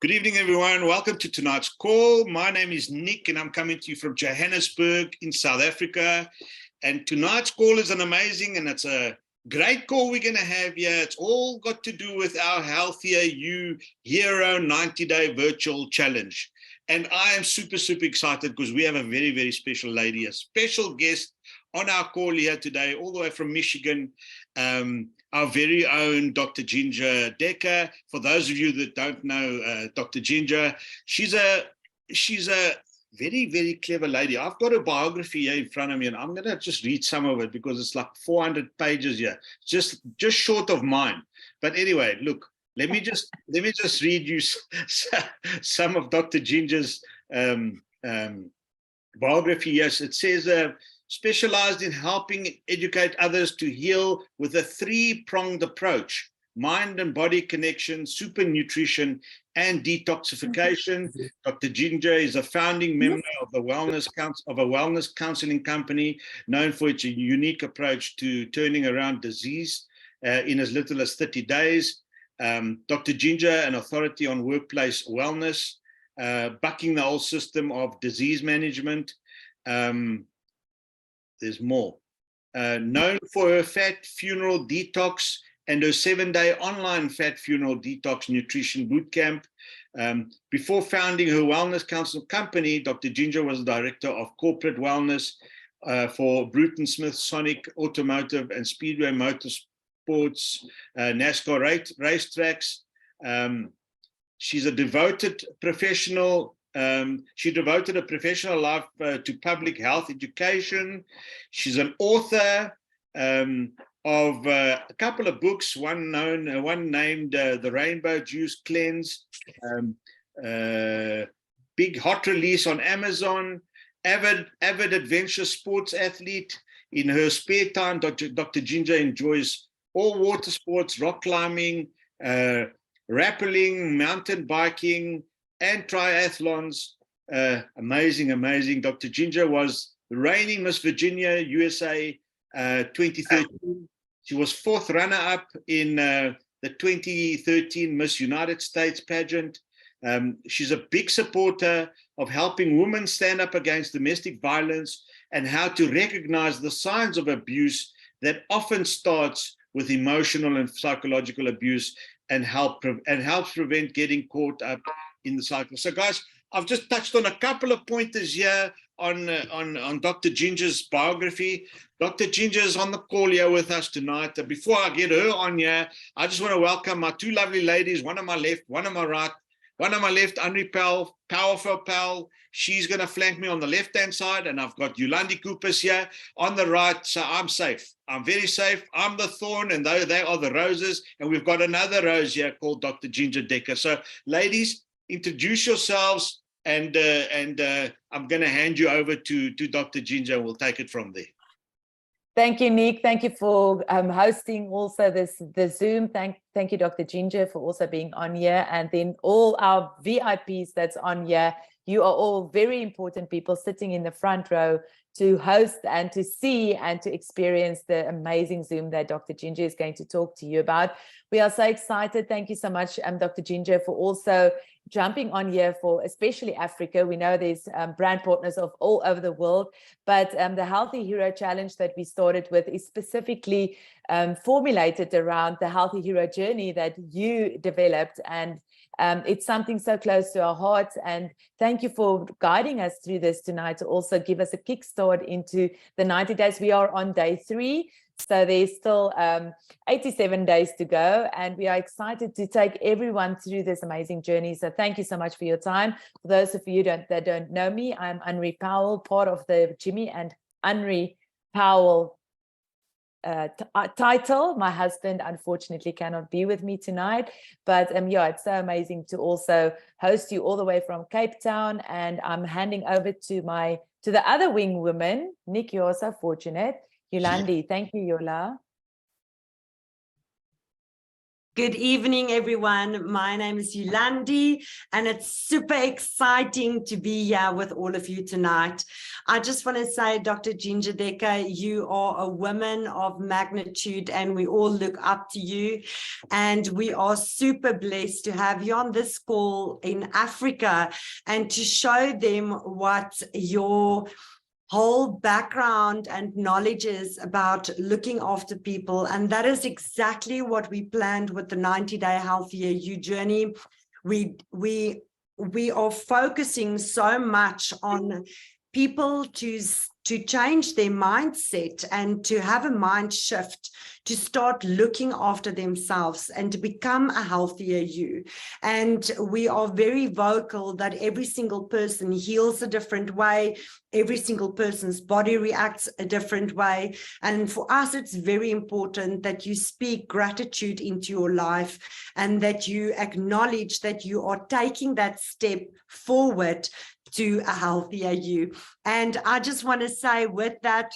Good evening, everyone. Welcome to tonight's call. My name is Nick, and I'm coming to you from Johannesburg in South Africa. And tonight's call is an amazing, and it's a great call we're going to have here. It's all got to do with our Healthier You Hiro 90-day virtual challenge. And I am super, super excited because we have a very, very special lady, a special guest on our call here today, all the way from Michigan. Our very own Dr. Ginger Decker. For those of you that don't know Dr. Ginger, she's a very, very clever lady. I've got a biography here in front of me, and I'm going to just read some of it because it's like 400 pages here, just short of mine. But anyway, look, let me just read you some of Dr. Ginger's biography. Yes, it says, specialized in helping educate others to heal with a three-pronged approach: mind and body connection, super nutrition, and detoxification. Dr. Ginger is a founding member of the wellness counseling company known for its unique approach to turning around disease in as little as 30 days. Dr. Ginger, an authority on workplace wellness, bucking the whole system of disease management. There's more. Known for her fat funeral detox and her 7-day online fat funeral detox nutrition bootcamp. Before founding her wellness council company, Dr. Ginger was the director of corporate wellness for Bruton Smith Sonic Automotive and Speedway Motorsports NASCAR racetracks. She's a devoted professional. She devoted a professional life to public health education. She's an author of a couple of books, one named The Rainbow Juice Cleanse, big hot release on Amazon, avid adventure sports athlete. In her spare time, Dr. Ginger enjoys all water sports, rock climbing, rappelling, mountain biking, and triathlons. Amazing. Dr. Ginger was the reigning Miss Virginia USA 2013. She was 4th runner-up in the 2013 Miss United States pageant. She's a big supporter of helping women stand up against domestic violence and how to recognize the signs of abuse that often starts with emotional and psychological abuse and helps prevent getting caught up in the cycle. So guys, I've just touched on a couple of pointers here on Dr. Ginger's biography. Dr. Ginger is on the call here with us tonight. Before I get her on here, I just want to welcome my two lovely ladies, one on my left, one on my right. One on my left, Anri, powerful pal. She's going to flank me on the left-hand side, and I've got Yolandé Coopers here on the right, so I'm safe. I'm very safe. I'm the thorn, and they are the roses, and we've got another rose here called Dr. Ginger Decker. So, ladies, introduce yourselves, and I'm going to hand you over to Dr. Ginger, and we'll take it from there. Thank you, Nick. Thank you for hosting also the Zoom. Thank you, Dr. Ginger, for also being on here. And then all our VIPs that's on here, you are all very important people sitting in the front row to host and to see and to experience the amazing Zoom that Dr. Ginger is going to talk to you about. We are so excited. Thank you so much, Dr. Ginger, for also jumping on here for especially Africa. We know there's brand partners of all over the world, but the Healthy Hero Challenge that we started with is specifically formulated around the Healthy Hero journey that you developed, and it's something so close to our hearts. And thank you for guiding us through this tonight to also give us a kickstart into the 90 days. We are on day 3. So there's still 87 days to go, and we are excited to take everyone through this amazing journey. So thank you so much for your time. For those of you that don't know me, I'm Anri Powell, part of the Jimmy and Anri Powell title. My husband unfortunately cannot be with me tonight, but yeah, it's so amazing to also host you all the way from Cape Town. And I'm handing over to the other wing woman. Nick, you're so fortunate. Yolandé, thank you, Yola. Good evening, everyone. My name is Yolandé, and it's super exciting to be here with all of you tonight. I just want to say, Dr. Ginger Decker, you are a woman of magnitude, and we all look up to you. And we are super blessed to have you on this call in Africa and to show them what your whole background and knowledge is about looking after people. And that is exactly what we planned with the 90-day Healthier You journey. We are focusing so much on people to change their mindset and to have a mind shift, to start looking after themselves and to become a healthier you. And we are very vocal that every single person heals a different way. Every single person's body reacts a different way. And for us, it's very important that you speak gratitude into your life and that you acknowledge that you are taking that step forward to a healthier you. And I just want to say with that,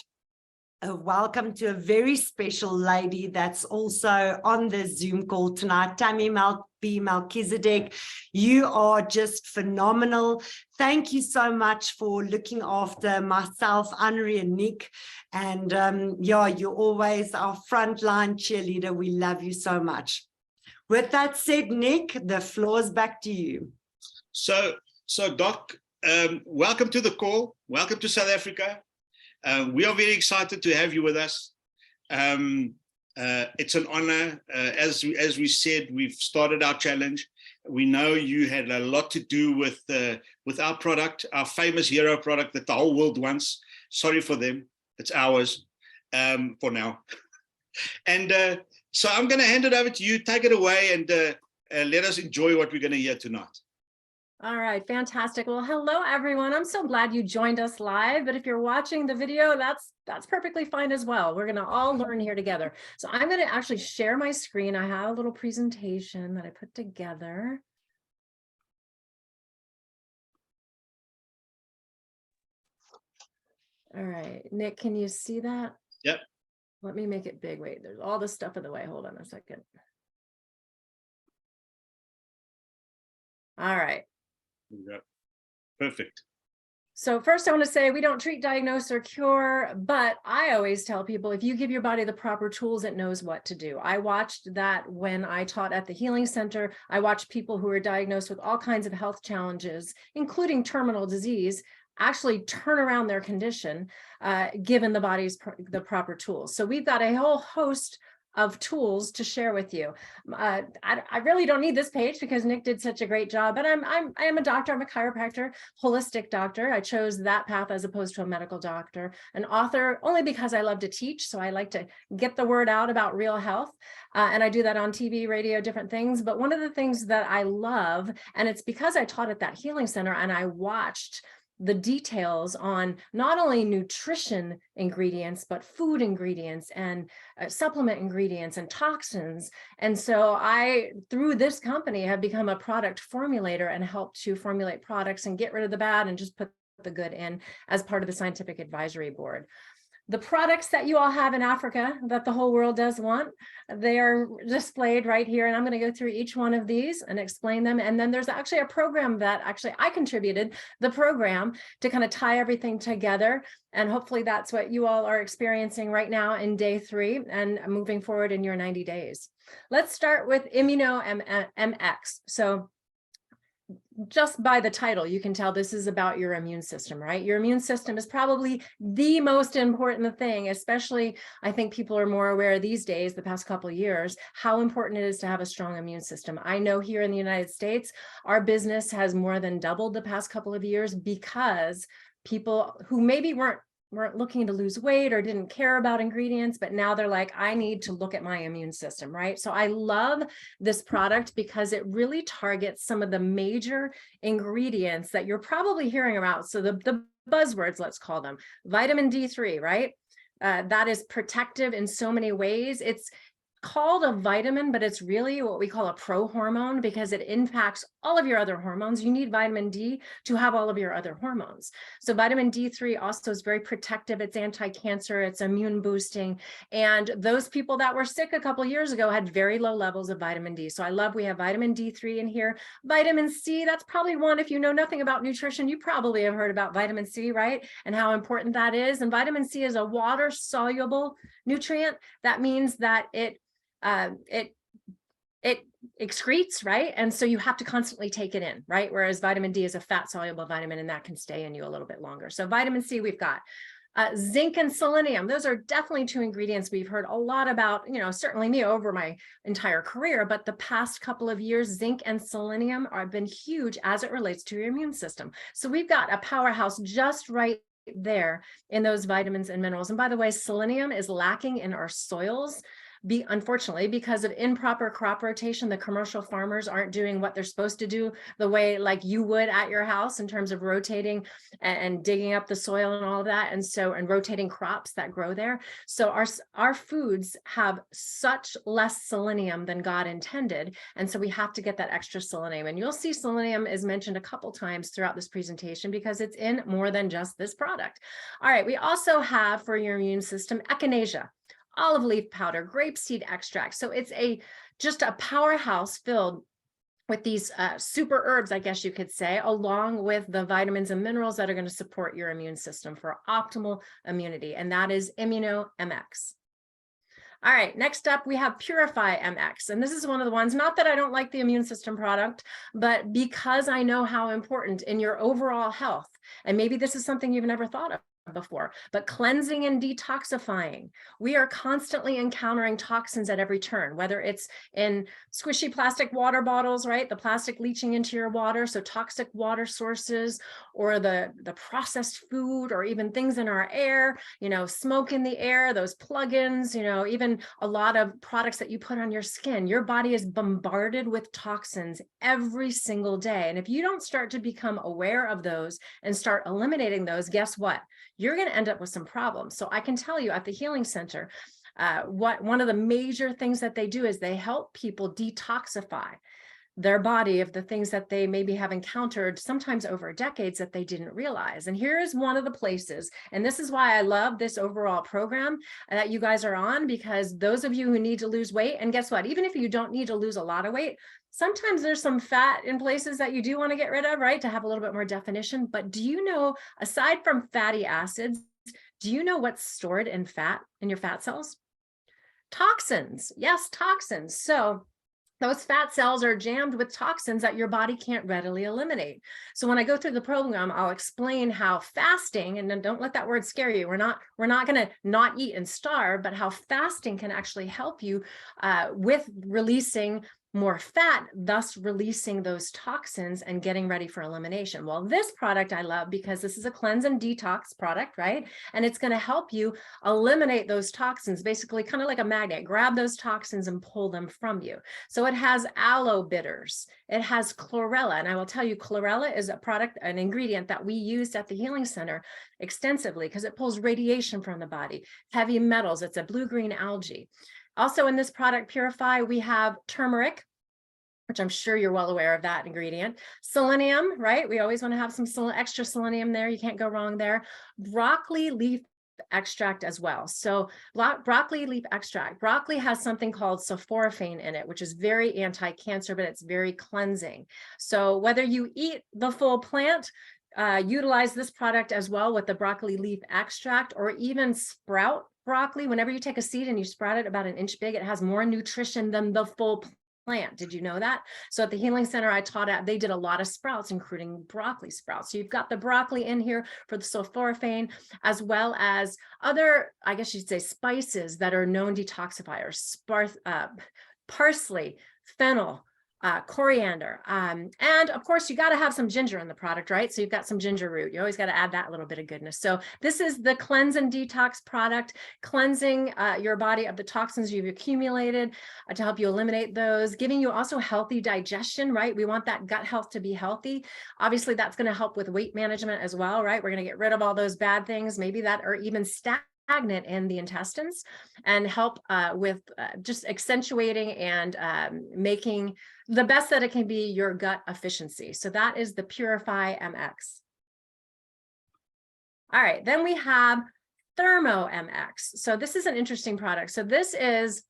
welcome to a very special lady that's also on the Zoom call tonight, Tammy B. Melchizedek. You are just phenomenal. Thank you so much for looking after myself, Anri, and Nick. And yeah, you're always our frontline cheerleader. We love you so much. With that said, Nick, the floor is back to you. So Doc, welcome to the call. Welcome to South Africa. We are very excited to have you with us. It's an honor. As we said, we've started our challenge. We know you had a lot to do with our product, our famous Hiro product that the whole world wants. Sorry for them. It's ours for now. And so I'm going to hand it over to you. Take it away and let us enjoy what we're going to hear tonight. All right, fantastic. Well, hello, everyone. I'm so glad you joined us live, but if you're watching the video, that's perfectly fine as well. We're going to all learn here together. So I'm going to actually share my screen. I have a little presentation that I put together. All right, Nick, can you see that? Yep. Let me make it big. Wait, there's all this stuff in the way. Hold on a second. All right. Yep. Perfect. So first I want to say we don't treat, diagnose, or cure, but I always tell people if you give your body the proper tools, it knows what to do. I watched that when I taught at the Healing Center. I watched people who were diagnosed with all kinds of health challenges, including terminal disease, actually turn around their condition, given the body's the proper tools. So we've got a whole host of tools to share with you. I really don't need this page because Nick did such a great job, but I am a doctor. I'm a chiropractor, holistic doctor. I chose that path as opposed to a medical doctor, an author only because I love to teach. So I like to get the word out about real health. And I do that on TV, radio, different things. But one of the things that I love, and it's because I taught at that Healing Center and I watched the details on not only nutrition ingredients, but food ingredients and supplement ingredients and toxins. And so I, through this company, have become a product formulator and helped to formulate products and get rid of the bad and just put the good in as part of the scientific advisory board. The products that you all have in Africa that the whole world does want, they are displayed right here. And I'm going to go through each one of these and explain them. And then there's actually a program that actually I contributed the program to kind of tie everything together. And hopefully that's what you all are experiencing right now in day 3 and moving forward in your 90 days. Let's start with Immuno MX. So just by the title, you can tell this is about your immune system, right? Your immune system is probably the most important thing, especially I think people are more aware these days, the past couple of years, how important it is to have a strong immune system. I know here in the United States, our business has more than doubled the past couple of years because people who maybe weren't looking to lose weight or didn't care about ingredients, but now they're like, I need to look at my immune system, right? So I love this product because it really targets some of the major ingredients that you're probably hearing about. So the buzzwords, let's call them, vitamin D3, right? That is protective in so many ways. called a vitamin, but it's really what we call a prohormone because it impacts all of your other hormones. You need vitamin D to have all of your other hormones. So vitamin D3 also is very protective. It's anti-cancer, it's immune boosting. And those people that were sick a couple of years ago had very low levels of vitamin D. So I love we have vitamin D3 in here. Vitamin C, that's probably one, if you know nothing about nutrition, you probably have heard about vitamin C, right? And how important that is. And vitamin C is a water-soluble nutrient. That means that it excretes, right? And so you have to constantly take it in, right? Whereas vitamin D is a fat soluble vitamin and that can stay in you a little bit longer. So vitamin C, we've got zinc and selenium. Those are definitely two ingredients we've heard a lot about, you know, certainly me over my entire career, but the past couple of years, zinc and selenium have been huge as it relates to your immune system. So we've got a powerhouse just right there in those vitamins and minerals. And by the way, selenium is lacking in our soils. Unfortunately, because of improper crop rotation, the commercial farmers aren't doing what they're supposed to do the way like you would at your house in terms of rotating and digging up the soil and all of that. And rotating crops that grow there. So our foods have such less selenium than God intended. And so we have to get that extra selenium. And you'll see selenium is mentioned a couple times throughout this presentation because it's in more than just this product. All right, we also have for your immune system, echinacea, olive leaf powder, grapeseed extract. So it's just a powerhouse filled with these super herbs, I guess you could say, along with the vitamins and minerals that are going to support your immune system for optimal immunity. And that is Immuno-MX. All right, next up, we have Purify MX. And this is one of the ones, not that I don't like the immune system product, but because I know how important in your overall health, and maybe this is something you've never thought of before, but cleansing and detoxifying. We are constantly encountering toxins at every turn, whether it's in squishy plastic water bottles, right? The plastic leaching into your water, so toxic water sources, or the processed food, or even things in our air, you know, smoke in the air, those plugins, you know, even a lot of products that you put on your skin. Your body is bombarded with toxins every single day. And if you don't start to become aware of those and start eliminating those, guess what? You're going to end up with some problems. So I can tell you at the Healing Center, one of the major things that they do is they help people detoxify their body of the things that they maybe have encountered sometimes over decades that they didn't realize. And here is one of the places, and this is why I love this overall program that you guys are on, because those of you who need to lose weight, and guess what, even if you don't need to lose a lot of weight, sometimes there's some fat in places that you do want to get rid of, right? To have a little bit more definition. But do you know, aside from fatty acids, do you know what's stored in fat, in your fat cells? Toxins. Yes, toxins. So those fat cells are jammed with toxins that your body can't readily eliminate. So when I go through the program, I'll explain how fasting, and then don't let that word scare you. We're not going to not eat and starve, but how fasting can actually help you with releasing more fat, thus releasing those toxins and getting ready for elimination. Well, this product I love because this is a cleanse and detox product, right? And it's going to help you eliminate those toxins, basically kind of like a magnet, grab those toxins and pull them from you. So it has aloe bitters, it has chlorella. And I will tell you, chlorella is a product, an ingredient that we used at the Healing Center extensively because it pulls radiation from the body, heavy metals, it's a blue-green algae. Also in this product, Purify, we have turmeric, which I'm sure you're well aware of that ingredient. Selenium, right? We always want to have some extra selenium there. You can't go wrong there. Broccoli leaf extract as well. So broccoli leaf extract. Broccoli has something called sulforaphane in it, which is very anti-cancer, but it's very cleansing. So whether you eat the full plant, utilize this product as well with the broccoli leaf extract, or even sprout broccoli. Whenever you take a seed and you sprout it about an inch big, it has more nutrition than the full plant. Did you know that? So at the Healing Center I taught at, they did a lot of sprouts, including broccoli sprouts. So you've got the broccoli in here for the sulforaphane, as well as other, I guess you'd say, spices that are known detoxifiers, parsley, fennel, coriander, and of course you got to have some ginger in the product, right? So you've got some ginger root. You always got to add that little bit of goodness. So this is the cleanse and detox product, cleansing your body of the toxins you've accumulated to help you eliminate those, giving you also healthy digestion, right? We want that gut health to be healthy. Obviously that's going to help with weight management as well, right? We're going to get rid of all those bad things, maybe that are even stagnant stagnant in the intestines and help with just accentuating and making the best that it can be your gut efficiency. So that is the Purify MX. All right, then we have Thermo MX. So this is an interesting product. So this is,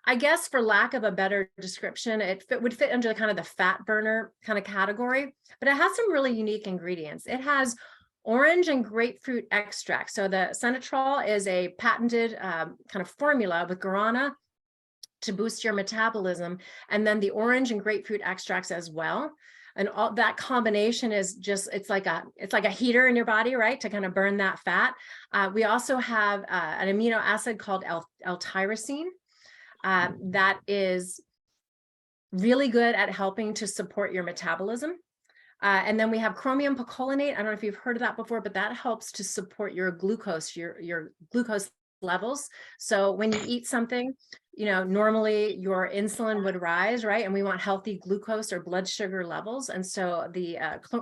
I guess, for lack of a better description, it would fit under kind of the fat burner kind of category, but it has some really unique ingredients. It has orange and grapefruit extract. So the Sanatrol is a patented kind of formula with guarana to boost your metabolism, and then the orange and grapefruit extracts as well. And all that combination is just, it's like a heater in your body, right? To kind of burn that fat. We also have an amino acid called L-tyrosine that is really good at helping to support your metabolism. And then we have chromium picolinate. I don't know if you've heard of that before, but that helps to support your glucose, your glucose levels. So when you eat something, you know, normally your insulin would rise, right? And we want healthy glucose or blood sugar levels. And so the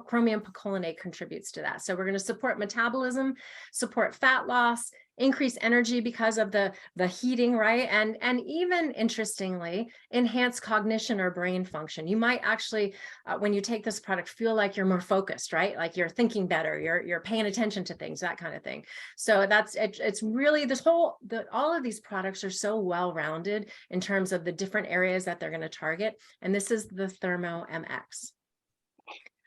chromium picolinate contributes to that. So we're going to support metabolism, support fat loss, increase energy because of the heating, right? And even interestingly, enhance cognition or brain function. You might actually, when you take this product, feel like you're more focused, right? Like you're thinking better, you're paying attention to things, that kind of thing. So that's, it's really this whole, all of these products are so well-rounded in terms of the different areas that they're going to target. And this is the Thermo MX.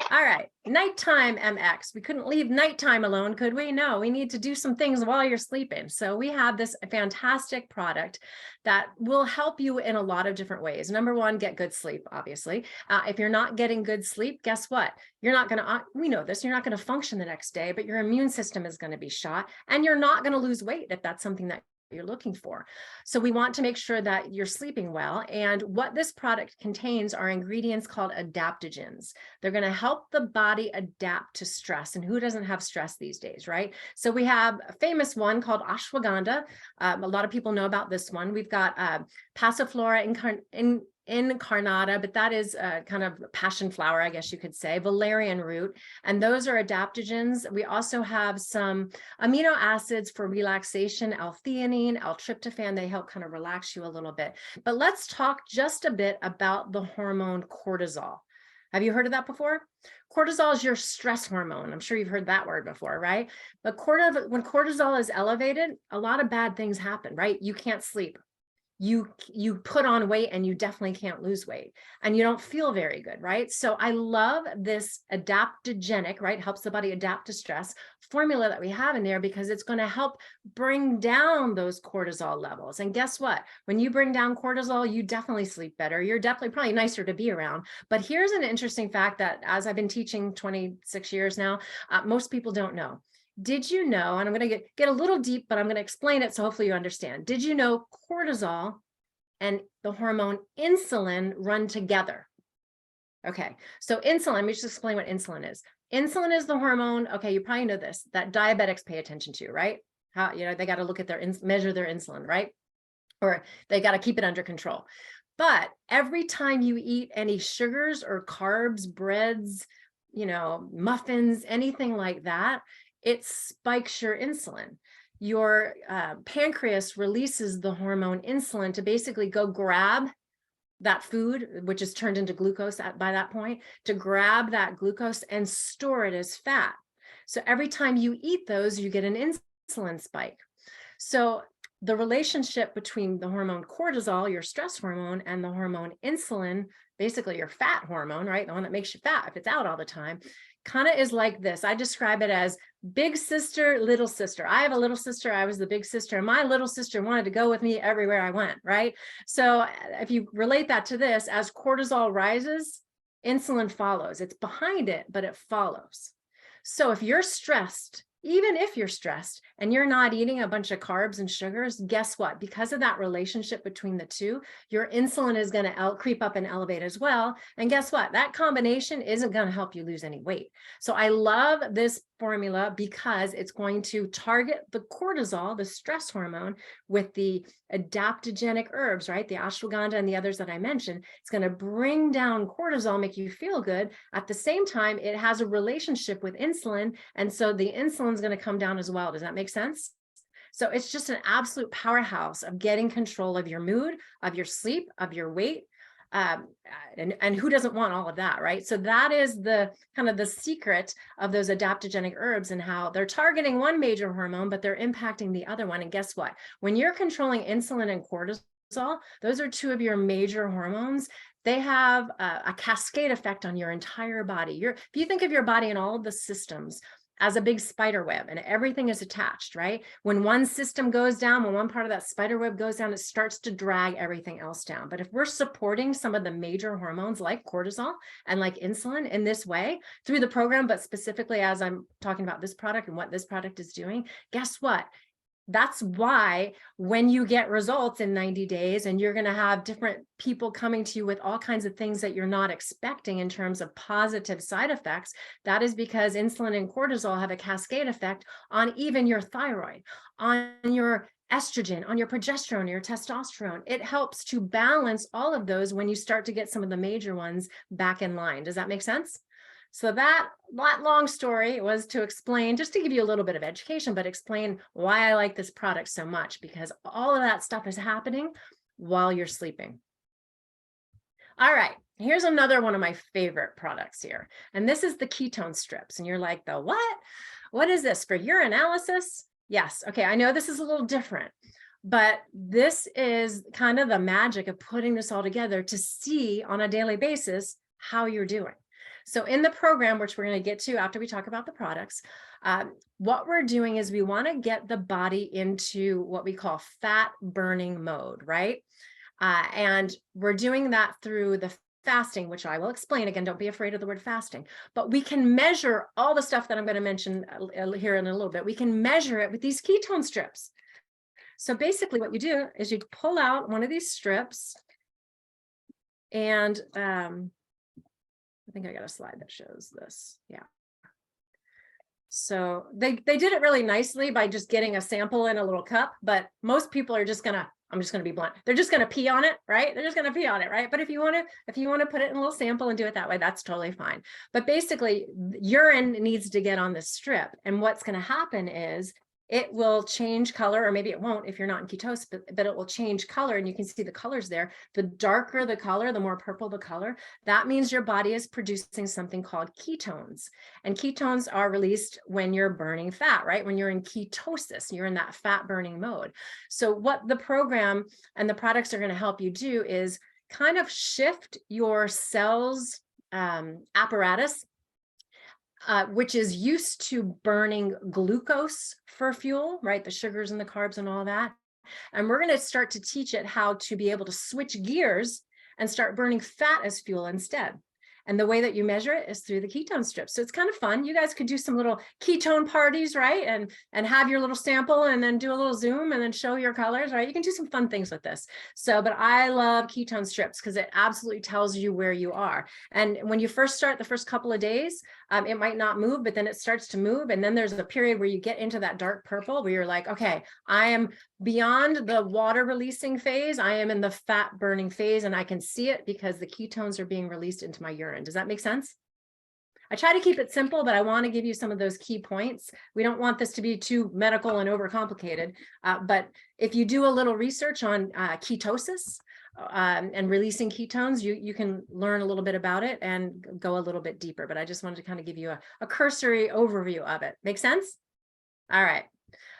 All right, nighttime MX. We couldn't leave nighttime alone, could we? No, we need to do some things while you're sleeping. So we have this fantastic product that will help you in a lot of different ways. Number one, get good sleep, obviously. If you're not getting good sleep, guess what? You're not going to, we know this, you're not going to function the next day, but your immune system is going to be shot, and you're not going to lose weight if that's something that you're looking for. So we want to make sure that you're sleeping well. And what this product contains are ingredients called adaptogens. They're going to help the body adapt to stress. And who doesn't have stress these days, right? So we have a famous one called ashwagandha. A lot of people know about this one. We've got Passiflora incarnata, but that is kind of passion flower, I guess you could say, valerian root, and those are adaptogens. We also have some amino acids for relaxation, L-theanine, L-tryptophan. They help kind of relax you a little bit. But let's talk just a bit about the hormone cortisol. Have you heard of that before? Cortisol is your stress hormone. I'm sure you've heard that word before, right? But when cortisol is elevated, a lot of bad things happen, right? You can't sleep. You put on weight, and you definitely can't lose weight, and you don't feel very good, right? So I love this adaptogenic, right? Helps the body adapt to stress formula that we have in there, because it's going to help bring down those cortisol levels. And guess what? When you bring down cortisol, you definitely sleep better. You're definitely probably nicer to be around. But here's an interesting fact that, as I've been teaching 26 years now, most people don't know. Did you know, and I'm going to get a little deep, but I'm going to explain it so hopefully you understand. Did you know cortisol and the hormone insulin run together? Okay, so insulin, let me just explain what insulin is. Insulin is the hormone, okay, you probably know this, that diabetics pay attention to, right? How, you know, they got to look at their, measure their insulin, right? Or they got to keep it under control. But every time you eat any sugars or carbs, breads, you know, muffins, anything like that, it spikes your insulin. Your pancreas releases the hormone insulin to basically go grab that food, which is turned into glucose by that point, to grab that glucose and store it as fat. So every time you eat those, you get an insulin spike. So the relationship between the hormone cortisol, your stress hormone, and the hormone insulin, basically your fat hormone, right? The one that makes you fat if it's out all the time, kind of is like this. I describe it as big sister, little sister. I have a little sister. I was the big sister, and my little sister wanted to go with me everywhere I went, right? So if you relate that to this, as cortisol rises, insulin follows. It's behind it, but it follows. So if you're stressed, even if you're stressed and you're not eating a bunch of carbs and sugars, guess what? Because of that relationship between the two, your insulin is going to creep up and elevate as well. And guess what? That combination isn't going to help you lose any weight. So I love this formula because it's going to target the cortisol, the stress hormone, with the adaptogenic herbs, right? The ashwagandha and the others that I mentioned. It's going to bring down cortisol, make you feel good. At the same time, it has a relationship with insulin. And so the insulin is going to come down as well. Does that make sense? So it's just an absolute powerhouse of getting control of your mood, of your sleep, of your weight. And who doesn't want all of that, right? So that is the kind of the secret of those adaptogenic herbs and how they're targeting one major hormone, but they're impacting the other one. And guess what? When you're controlling insulin and cortisol, those are two of your major hormones. They have a cascade effect on your entire body. If you think of your body and all of the systems as a big spider web and everything is attached, right? When one system goes down, when one part of that spider web goes down, it starts to drag everything else down. But if we're supporting some of the major hormones like cortisol and like insulin in this way through the program, but specifically as I'm talking about this product and what this product is doing, guess what? That's why when you get results in 90 days and you're going to have different people coming to you with all kinds of things that you're not expecting in terms of positive side effects, that is because insulin and cortisol have a cascade effect on even your thyroid, on your estrogen, on your progesterone, your testosterone. It helps to balance all of those when you start to get some of the major ones back in line. Does that make sense? So that long story was to explain, just to give you a little bit of education, but explain why I like this product so much, because all of that stuff is happening while you're sleeping. All right, here's another one of my favorite products here. And this is the ketone strips. And you're like, the what? What is this, for urinalysis? Yes, okay, I know this is a little different, but this is kind of the magic of putting this all together to see on a daily basis how you're doing. So in the program, which we're going to get to after we talk about the products, what we're doing is we want to get the body into what we call fat burning mode, right? And we're doing that through the fasting, which I will explain. Again, don't be afraid of the word fasting, but we can measure all the stuff that I'm going to mention here in a little bit. We can measure it with these ketone strips. So basically what you do is you pull out one of these strips and I think I got a slide that shows this. Yeah. So they did it really nicely by just getting a sample in a little cup, but most people are just gonna, I'm just gonna be blunt, they're just gonna pee on it, right? They're just gonna pee on it, right? But if you wanna put it in a little sample and do it that way, that's totally fine. But basically urine needs to get on this strip. And what's gonna happen is it will change color, or maybe it won't if you're not in ketosis, but it will change color, and you can see the colors there. The darker the color, the more purple the color, that means your body is producing something called ketones. And ketones are released when you're burning fat, right? When you're in ketosis, you're in that fat burning mode. So what the program and the products are going to help you do is kind of shift your cells apparatus, which is used to burning glucose for fuel, right? The sugars and the carbs and all that. And we're going to start to teach it how to be able to switch gears and start burning fat as fuel instead. And the way that you measure it is through the ketone strips. So it's kind of fun. You guys could do some little ketone parties, right? And have your little sample and then do a little zoom and then show your colors, right? You can do some fun things with this. So, but I love ketone strips because it absolutely tells you where you are. And when you first start the first couple of days, it might not move, but then it starts to move. And then there's a period where you get into that dark purple where you're like, okay, I am beyond the water releasing phase. I am in the fat burning phase, and I can see it because the ketones are being released into my urine. Does that make sense? I try to keep it simple, but I want to give you some of those key points. We don't want this to be too medical and overcomplicated. But if you do a little research on ketosis and releasing ketones, you can learn a little bit about it and go a little bit deeper. But I just wanted to kind of give you a cursory overview of it. Make sense? All right.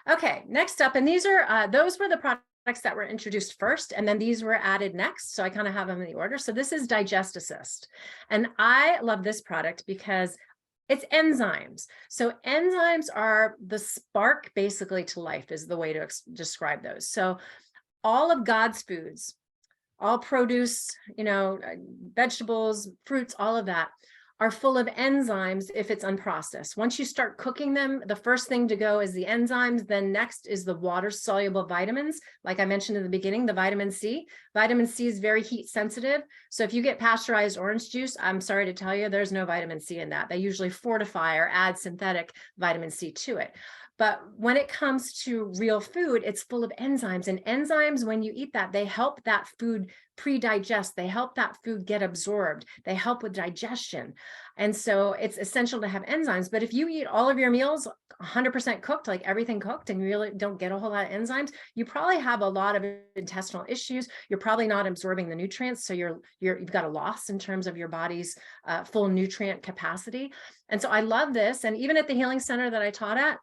Okay, next up, and these are, those were the products that were introduced first, and then these were added next. So I kind of have them in the order. So this is Digest Assist. And I love this product because it's enzymes. So enzymes are the spark basically to life is the way to describe those. So all of God's foods, all produce, you know, vegetables, fruits, all of that are full of enzymes if it's unprocessed. Once you start cooking them, the first thing to go is the enzymes. Then next is the water-soluble vitamins. Like I mentioned in the beginning, the vitamin C. Vitamin C is very heat sensitive. So if you get pasteurized orange juice, I'm sorry to tell you, there's no vitamin C in that. They usually fortify or add synthetic vitamin C to it. But when it comes to real food, it's full of enzymes, and enzymes, when you eat that, they help that food pre-digest. They help that food get absorbed. They help with digestion. And so it's essential to have enzymes. But if you eat all of your meals 100% cooked, like everything cooked, and you really don't get a whole lot of enzymes, you probably have a lot of intestinal issues. You're probably not absorbing the nutrients. So you've got a loss in terms of your body's full nutrient capacity. And so I love this. And even at the healing center that I taught at,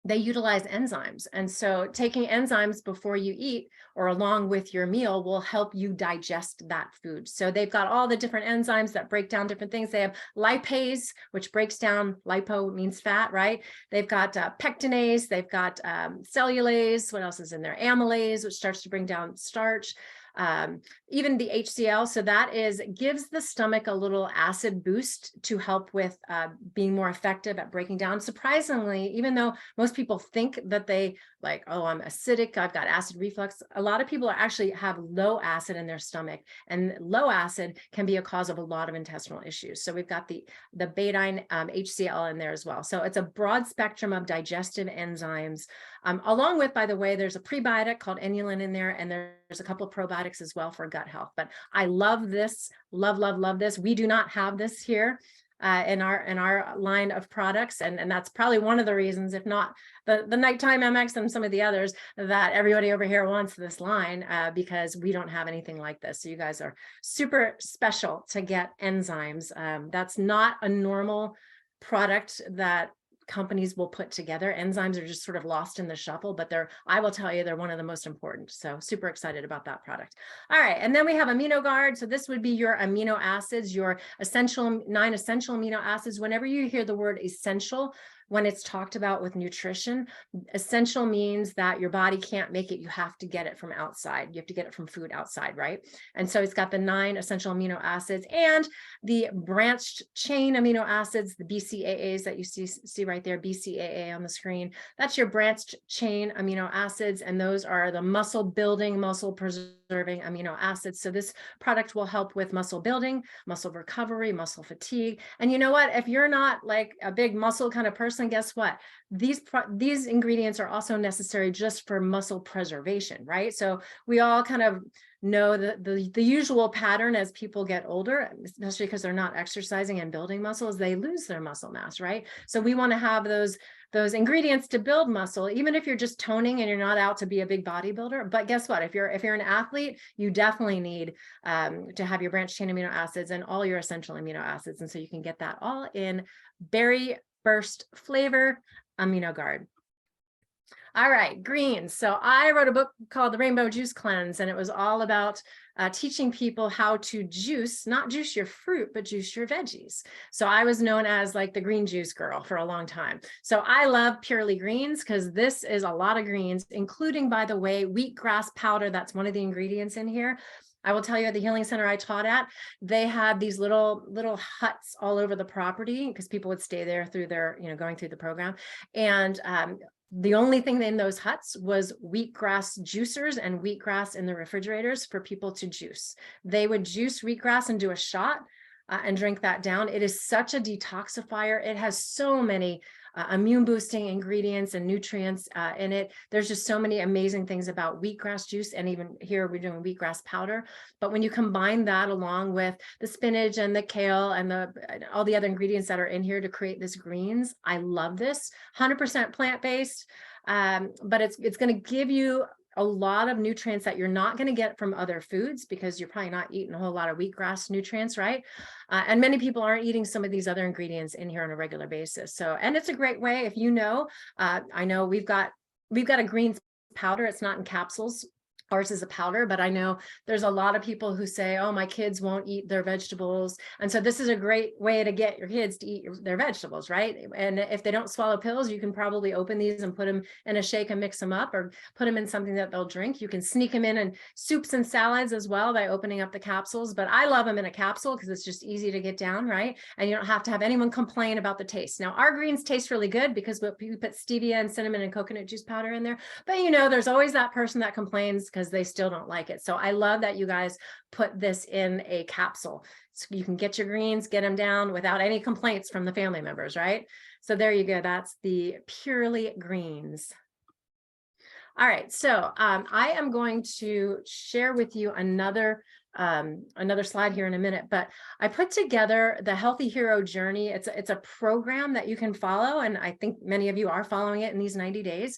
they utilize enzymes. And so taking enzymes before you eat or along with your meal will help you digest that food. So they've got all the different enzymes that break down different things. They have lipase, which breaks down, lipo means fat, right? They've got pectinase, they've got cellulase. What else is in there? Amylase, which starts to bring down starch. Even the HCl, so that gives the stomach a little acid boost to help with being more effective at breaking down. Surprisingly, even though most people think that they like, oh, I'm acidic, I've got acid reflux, a lot of people actually have low acid in their stomach, and low acid can be a cause of a lot of intestinal issues. So we've got the betaine HCl in there as well. So it's a broad spectrum of digestive enzymes. Along with, by the way, there's a prebiotic called inulin in there, and there's a couple of probiotics as well for gut health. But I love this, love this. We do not have this here in our line of products, and that's probably one of the reasons, if not the nighttime MX and some of the others, that everybody over here wants this line, because we don't have anything like this. So you guys are super special to get enzymes. That's not a normal product that companies will put together. Enzymes are just sort of lost in the shuffle, but I will tell you, they're one of the most important. So super excited about that product. All right. And then we have Amino Guard. So this would be your amino acids, your 9 essential amino acids. Whenever you hear the word essential, when it's talked about with nutrition, essential means that your body can't make it. You have to get it from outside. You have to get it from food outside, right? And so it's got the 9 essential amino acids and the branched chain amino acids, the BCAAs that you see right there, BCAA on the screen. That's your branched chain amino acids, and those are the muscle building, muscle preserving amino acids. So this product will help with muscle building, muscle recovery, muscle fatigue. And you know what? If you're not like a big muscle kind of person, guess what? These ingredients are also necessary just for muscle preservation, right? So we all kind of know the usual pattern as people get older, especially because they're not exercising and building muscles, they lose their muscle mass, right? So we want to have those ingredients to build muscle, even if you're just toning and you're not out to be a big bodybuilder. But guess what? If you're an athlete, you definitely need to have your branched chain amino acids and all your essential amino acids. And so you can get that all in berry burst flavor Amino Guard. All right, greens. So I wrote a book called The Rainbow Juice Cleanse, and it was all about teaching people how to juice, not juice your fruit, but juice your veggies. So I was known as like the green juice girl for a long time. So I love purely greens because this is a lot of greens, including, by the way, wheatgrass powder. That's one of the ingredients in here. I will tell you, at the healing center I taught at, they had these little huts all over the property because people would stay there through their, going through the program. And the only thing in those huts was wheatgrass juicers and wheatgrass in the refrigerators for people to juice. They would juice wheatgrass and do a shot and drink that down. It is such a detoxifier. It has so many immune boosting ingredients and nutrients in it. There's just so many amazing things about wheatgrass juice, and even here we're doing wheatgrass powder. But when you combine that along with the spinach and the kale and all the other ingredients that are in here to create this greens, I love this. 100% plant-based, but it's going to give you a lot of nutrients that you're not going to get from other foods because you're probably not eating a whole lot of wheatgrass nutrients, right? And many people aren't eating some of these other ingredients in here on a regular basis. So, and it's a great way if I know we've got a greens powder. It's not in capsules. Ours is a powder, but I know there's a lot of people who say, oh, my kids won't eat their vegetables. And so this is a great way to get your kids to eat their vegetables, right? And if they don't swallow pills, you can probably open these and put them in a shake and mix them up, or put them in something that they'll drink. You can sneak them in soups and salads as well by opening up the capsules. But I love them in a capsule because it's just easy to get down, right? And you don't have to have anyone complain about the taste. Now, our greens taste really good because we put stevia and cinnamon and coconut juice powder in there. But there's always that person that complains because because they still don't like it. So I love that you guys put this in a capsule. So you can get your greens, get them down without any complaints from the family members, right? So there you go. That's the Purely Greens. All right, so I am going to share with you another slide here in a minute, but I put together the Healthy Hero Journey. It's a program that you can follow, and I think many of you are following it in these 90 days,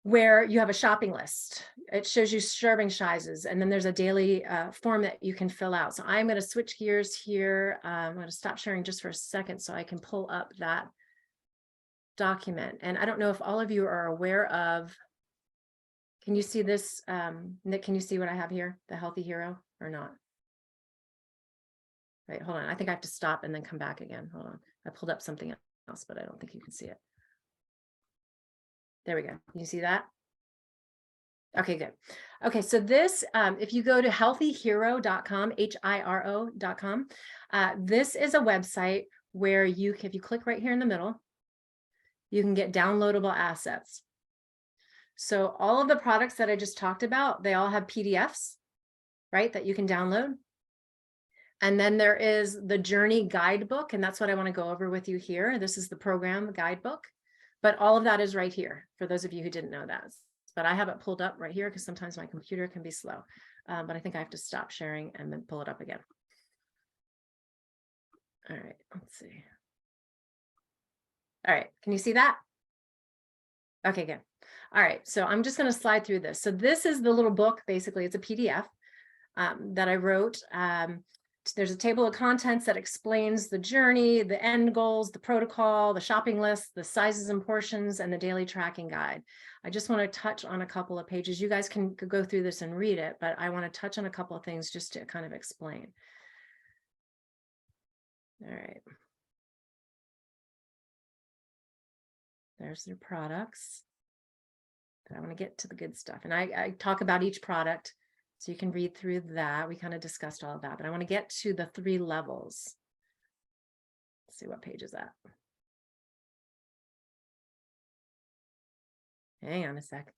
where you have a shopping list. It shows you serving sizes, and then there's a daily form that you can fill out. So I'm going to switch gears here. I'm going to stop sharing just for a second so I can pull up that document. And I don't know if all of you are aware of, can you see this, Nick, can you see what I have here, the Healthy Hero, or not? Wait, hold on. I think I have to stop and then come back again. Hold on. I pulled up something else, but I don't think you can see it. There we go. Can you see that? Okay, good. Okay, so this, if you go to healthyhero.com, HIRO.com, this is a website where you can, if you click right here in the middle, you can get downloadable assets. So all of the products that I just talked about, they all have PDFs, right, that you can download. And then there is the Journey Guidebook, and that's what I want to go over with you here. This is the program guidebook, but all of that is right here for those of you who didn't know that. But I have it pulled up right here because sometimes my computer can be slow. But I think I have to stop sharing and then pull it up again. All right, let's see. All right, can you see that? Okay, good. All right, so I'm just going to slide through this. So this is the little book, basically. It's a PDF that I wrote. There's a table of contents that explains the journey, the end goals, the protocol, the shopping list, the sizes and portions, and the daily tracking guide. I just want to touch on a couple of pages. You guys can go through this and read it, but I want to touch on a couple of things just to kind of explain. All right. There's their products. But I want to get to the good stuff. And I talk about each product, so you can read through that. We kind of discussed all of that, but I want to get to the 3 levels. Let's see, what page is that? Hang on a sec.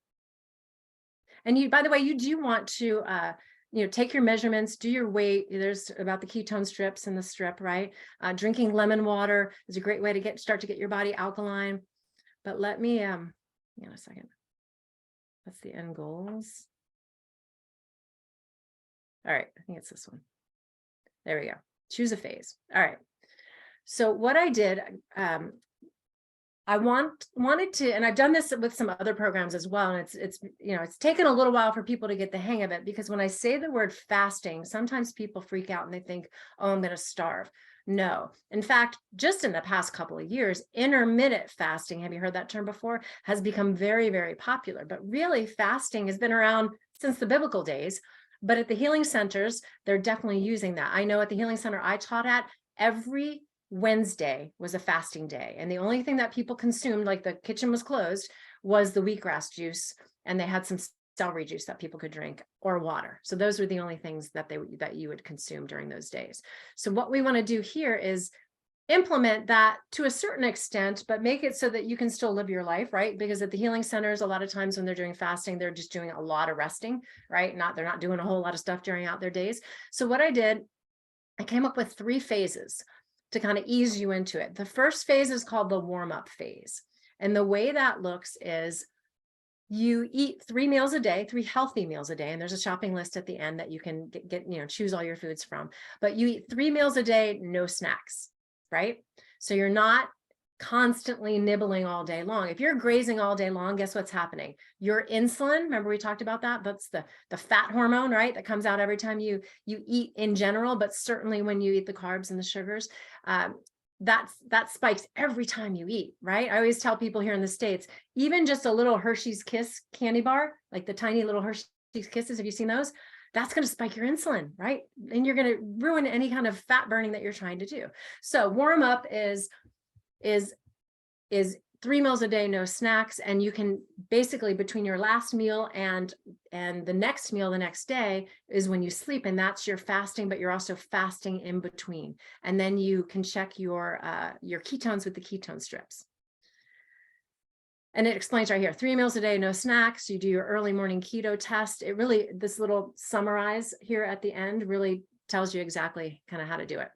And you, by the way, you do want to, take your measurements, do your weight. There's about the ketone strips in the strip, right? Drinking lemon water is a great way to start to get your body alkaline. But let me, hang on a second. That's the end goals. All right, I think it's this one. There we go. Choose a phase. All right. So what I did, I wanted to, and I've done this with some other programs as well. And it's taken a little while for people to get the hang of it, because when I say the word fasting, sometimes people freak out and they think, oh, I'm going to starve. No, in fact, just in the past couple of years, intermittent fasting, have you heard that term before, has become very, very popular. But really, fasting has been around since the biblical days. But at the healing centers, they're definitely using that. I know at the healing center I taught at, every Wednesday was a fasting day. And the only thing that people consumed, like the kitchen was closed, was the wheatgrass juice. And they had some celery juice that people could drink, or water. So those were the only things that you would consume during those days. So what we want to do here is implement that to a certain extent, but make it so that you can still live your life, right? Because at the healing centers, a lot of times when they're doing fasting, they're just doing a lot of resting, right? They're not doing a whole lot of stuff during out their days. So what I did, I came up with 3 phases to kind of ease you into it. The first phase is called the warm-up phase. And the way that looks is you eat 3 meals a day, 3 healthy meals a day. And there's a shopping list at the end that you can choose all your foods from. But you eat 3 meals a day, no snacks, right? So you're not constantly nibbling all day long. If you're grazing all day long, guess what's happening? Your insulin, remember we talked about that? That's the fat hormone, right? That comes out every time you eat in general, but certainly when you eat the carbs and the sugars, that spikes every time you eat, right? I always tell people here in the States, even just a little Hershey's Kiss candy bar, like the tiny little Hershey's Kisses, have you seen those? That's going to spike your insulin, right? And you're going to ruin any kind of fat burning that you're trying to do. So warm up is 3 meals a day, no snacks. And you can basically, between your last meal and the next meal the next day is when you sleep, and that's your fasting, but you're also fasting in between. And then you can check your ketones with the ketone strips. And it explains right here, 3 meals a day, no snacks. You do your early morning keto test. It really, this little summarize here at the end really tells you exactly kind of how to do it.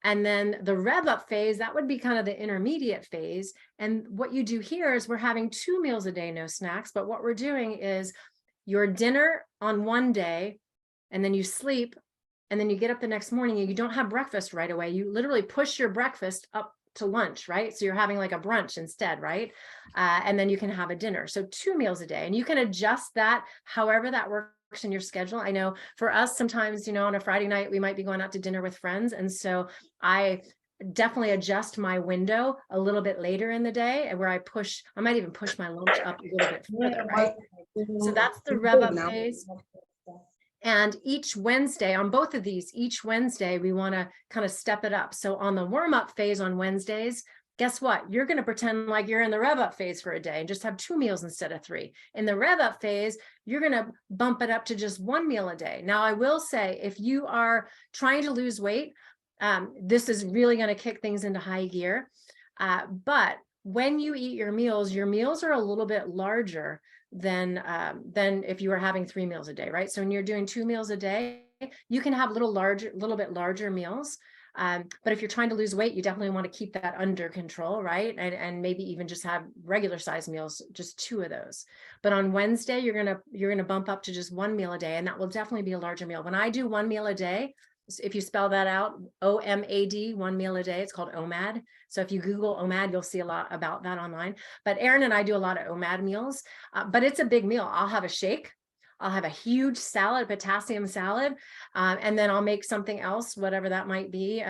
And then the rev up phase, that would be kind of the intermediate phase. And what you do here is we're having 2 meals a day, no snacks. But what we're doing is your dinner on one day, and then you sleep, and then you get up the next morning and you don't have breakfast right away. You literally push your breakfast up to lunch, right? So you're having like a brunch instead, right? And then you can have a dinner. So 2 meals a day, and you can adjust that however that works in your schedule. I know for us, sometimes, on a Friday night, we might be going out to dinner with friends. And so I definitely adjust my window a little bit later in the day, and where I might even push my lunch up a little bit further, right? So that's the rev up phase. And each Wednesday, on both of these, each Wednesday, we want to kind of step it up. So on the warm up phase on Wednesdays, guess what? You're going to pretend like you're in the rev up phase for a day and just have 2 meals instead of 3. In the rev up phase, you're going to bump it up to just 1 meal a day. Now, I will say, if you are trying to lose weight, this is really going to kick things into high gear. But when you eat your meals are a little bit larger than if you were having 3 meals a day, right? So when you're doing 2 meals a day, you can have little bit larger meals. But if you're trying to lose weight, you definitely want to keep that under control, right? And maybe even just have regular size meals, just 2 of those. But on Wednesday, you're gonna bump up to just 1 meal a day, and that will definitely be a larger meal. When I do 1 meal a day, if you spell that out, OMAD, 1 meal a day, it's called OMAD. So if you Google OMAD, you'll see a lot about that online. But Erin and I do a lot of OMAD meals, but it's a big meal. I'll have a shake. I'll have a huge salad, potassium salad, and then I'll make something else, whatever that might be,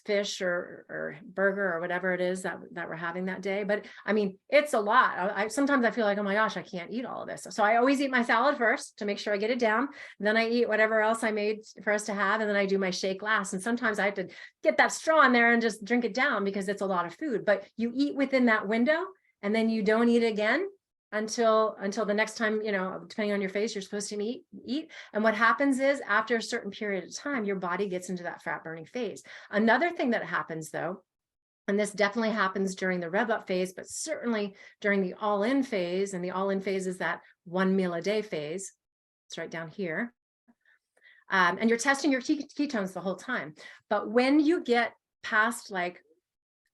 fish or burger or whatever it is that we're having that day. But I mean, it's a lot. Sometimes I feel like, oh my gosh, I can't eat all of this. So I always eat my salad first to make sure I get it down. Then I eat whatever else I made for us to have, and then I do my shake last. And sometimes I have to get that straw in there and just drink it down because it's a lot of food. But you eat within that window, and then you don't eat again until the next time, depending on your phase, you're supposed to eat. And what happens is, after a certain period of time, your body gets into that fat burning phase. Another thing that happens, though, and this definitely happens during the rev up phase, but certainly during the all in phase, and the all in phase is that 1 meal a day phase. It's right down here. And you're testing your ketones the whole time. But when you get past, like,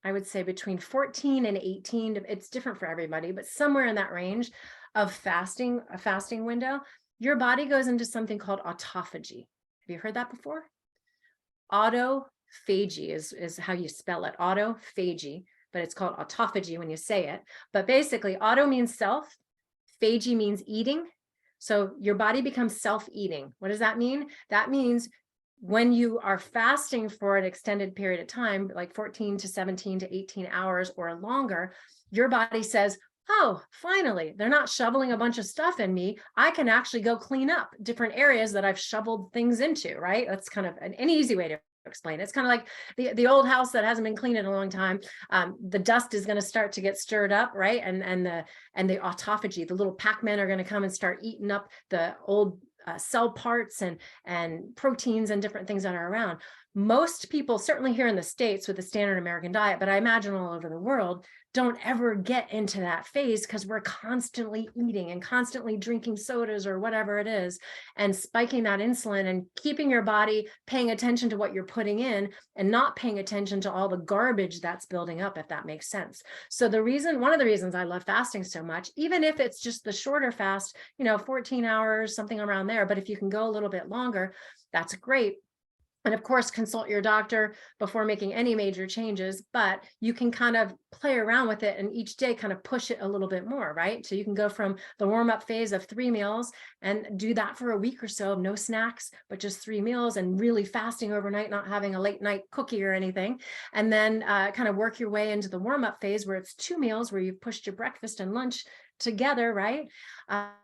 I would say between 14 and 18, it's different for everybody, but somewhere in that range of fasting, a fasting window, your body goes into something called autophagy. Have you heard that before? Autophagy is how you spell it, autophagy, but it's called autophagy when you say it. But basically, auto means self, phagy means eating. So your body becomes self-eating. What does that mean? That means when you are fasting for an extended period of time, like 14 to 17 to 18 hours or longer, your body says, oh, finally, they're not shoveling a bunch of stuff in me. I can actually go clean up different areas that I've shoveled things into, right? That's kind of an easy way to explain it. It's kind of like the old house that hasn't been cleaned in a long time. The dust is going to start to get stirred up, right? And the autophagy, the little Pac-Men are going to come and start eating up the old cell parts and proteins and different things that are around. Most people, certainly here in the States with the standard American diet, but I imagine all over the world, don't ever get into that phase because we're constantly eating and constantly drinking sodas or whatever it is, and spiking that insulin and keeping your body paying attention to what you're putting in and not paying attention to all the garbage that's building up, if that makes sense. So one of the reasons I love fasting so much, even if it's just the shorter fast, 14 hours, something around there, but if you can go a little bit longer, that's great. And of course, consult your doctor before making any major changes, but you can kind of play around with it and each day kind of push it a little bit more, right? So you can go from the warm-up phase of 3 meals and do that for a week or so, no snacks, but just 3 meals and really fasting overnight, not having a late night cookie or anything. And then kind of work your way into the warm-up phase where it's 2 meals, where you've pushed your breakfast and lunch together, right?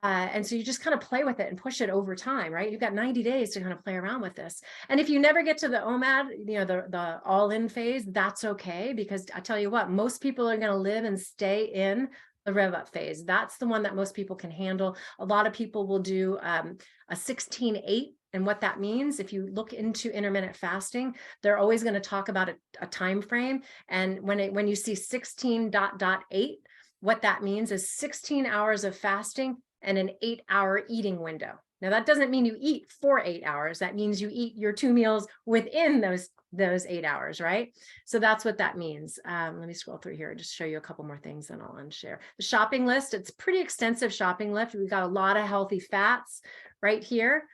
And so you just kind of play with it and push it over time, right? You've got 90 days to kind of play around with this. And if you never get to the OMAD, the all-in phase, that's okay, because I tell you what, most people are going to live and stay in the rev up phase. That's the one that most people can handle. A lot of people will do a 16-8. And what that means, if you look into intermittent fasting, they're always going to talk about a time frame. And when you see 16.8, what that means is 16 hours of fasting and an 8-hour eating window. Now, that doesn't mean you eat for 8 hours. That means you eat your 2 meals within those 8 hours, right? So that's what that means. Let me scroll through here and just show you a couple more things and I'll unshare. The shopping list, it's pretty extensive shopping list. We've got a lot of healthy fats right here.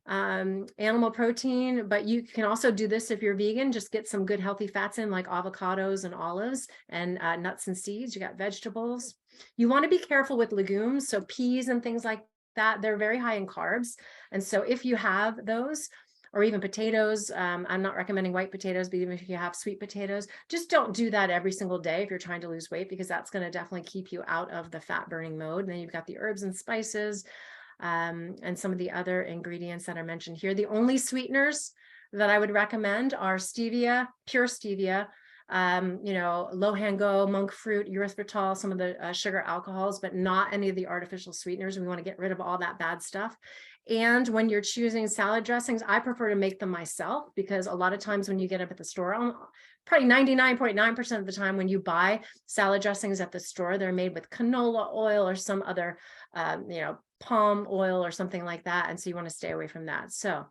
Animal protein, but you can also do this if you're vegan, just get some good healthy fats in like avocados and olives and nuts and seeds. You got vegetables. You want to be careful with legumes. So peas and things like that, they're very high in carbs. And so if you have those, or even potatoes, I'm not recommending white potatoes, but even if you have sweet potatoes, just don't do that every single day if you're trying to lose weight, because that's going to definitely keep you out of the fat burning mode. And then you've got the herbs and spices, and some of the other ingredients that I mentioned here. The only sweeteners that I would recommend are stevia, pure stevia, low-hang-go, monk fruit, erythritol, some of the sugar alcohols, but not any of the artificial sweeteners. We want to get rid of all that bad stuff. And when you're choosing salad dressings, I prefer to make them myself, because a lot of times when you get up at the store, probably 99.9% of the time when you buy salad dressings at the store, they're made with canola oil or some other, palm oil or something like that. And so you want to stay away from that. So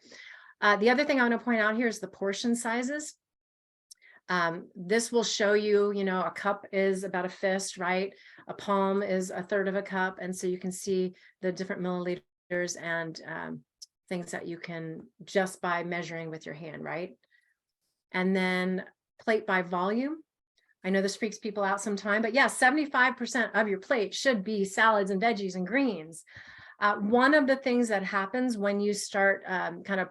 the other thing I want to point out here is the portion sizes. This will show you, a cup is about a fist, right? A palm is a third of a cup. And so you can see the different milliliters and things that you can just by measuring with your hand, right? And then plate by volume. I know this freaks people out sometime, but yeah, 75% of your plate should be salads and veggies and greens. One of the things that happens when you start kind of